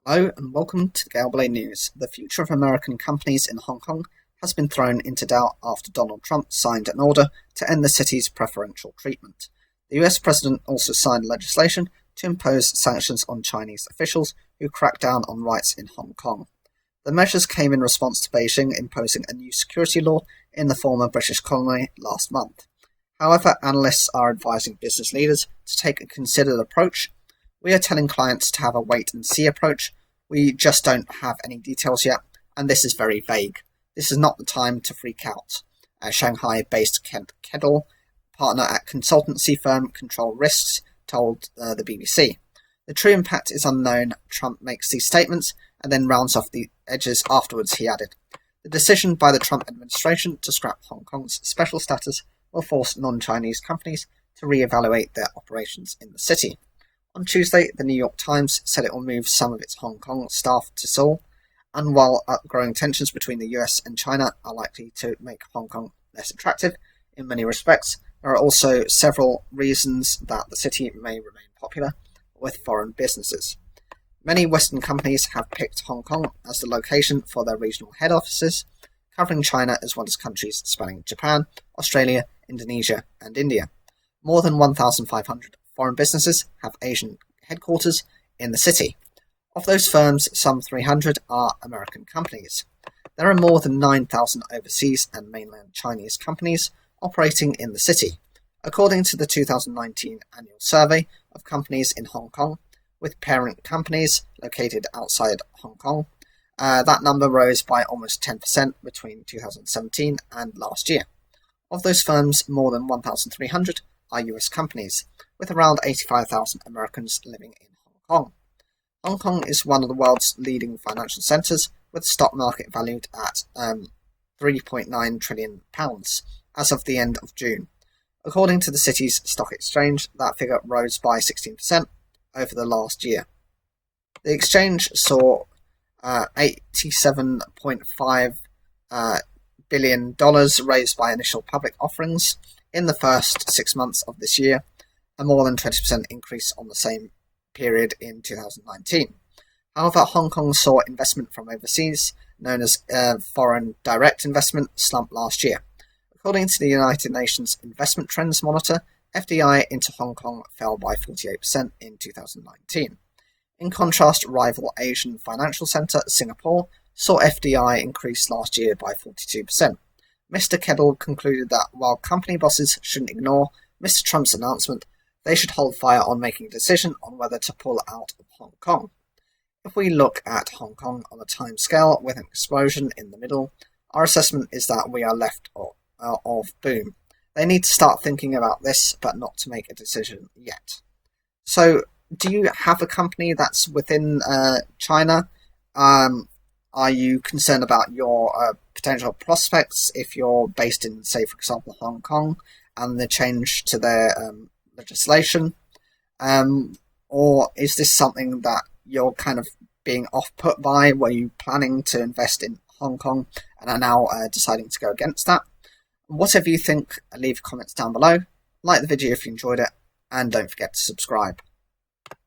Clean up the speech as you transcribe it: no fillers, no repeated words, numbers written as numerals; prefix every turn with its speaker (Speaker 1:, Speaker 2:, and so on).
Speaker 1: Hello and welcome to the Galway News. The future of American companies in Hong Kong has been thrown into doubt after Donald Trump signed an order to end the city's preferential treatment. The US President also signed legislation to impose sanctions on Chinese officials who crack down on rights in Hong Kong. The measures came in response to Beijing imposing a new security law in the former British colony last month. However, analysts are advising business leaders to take a considered approach. We are telling clients to have a wait-and-see approach. We just don't have any details yet, and this is very vague. This is not the time to freak out. Shanghai-based Kent Kedel, partner at consultancy firm Control Risks, told the BBC. The true impact is unknown. Trump makes these statements and then rounds off the edges afterwards, he added. The decision by the Trump administration to scrap Hong Kong's special status will force non-Chinese companies to re-evaluate their operations in the city. On Tuesday, the New York Times said it will move some of its Hong Kong staff to Seoul, and while growing tensions between the US and China are likely to make Hong Kong less attractive in many respects, there are also several reasons that the city may remain popular with foreign businesses. Many Western companies have picked Hong Kong as the location for their regional head offices, covering China as well as countries spanning Japan, Australia, Indonesia, and India. More than 1,500 foreign businesses have Asian headquarters in the city. Of those firms, some 300 are American companies. There are more than 9,000 overseas and mainland Chinese companies operating in the city, according to the 2019 annual survey of companies in Hong Kong, with parent companies located outside Hong Kong. That number rose by almost 10% between 2017 and last year. Of those firms, more than 1,300 are US companies, with around 85,000 Americans living in Hong Kong. Hong Kong is one of the world's leading financial centres, with the stock market valued at £3.9 trillion as of the end of June. According to the city's stock exchange, that figure rose by 16% over the last year. The exchange saw $87.5 billion raised by initial public offerings in the first 6 months of this year, a more than 20% increase on the same period in 2019. However, Hong Kong saw investment from overseas, known as foreign direct investment, slump last year. According to the United Nations Investment Trends Monitor, FDI into Hong Kong fell by 48% in 2019. In contrast, rival Asian financial centre Singapore saw FDI increase last year by 42%. Mr. Kedel concluded that while company bosses shouldn't ignore Mr. Trump's announcement, they should hold fire on making a decision on whether to pull out of Hong Kong. If we look at Hong Kong on a time scale with an explosion in the middle, our assessment is that we are left of boom. They need to start thinking about this, but not to make a decision yet. So, do you have a company that's within China? Are you concerned about your potential prospects if you're based in, say, for example, Hong Kong, and the change to their legislation? Or is this something that you're kind of being off-put by? Were you planning to invest in Hong Kong and are now deciding to go against that? Whatever you think, leave comments down below. Like the video if you enjoyed it, and don't forget to subscribe.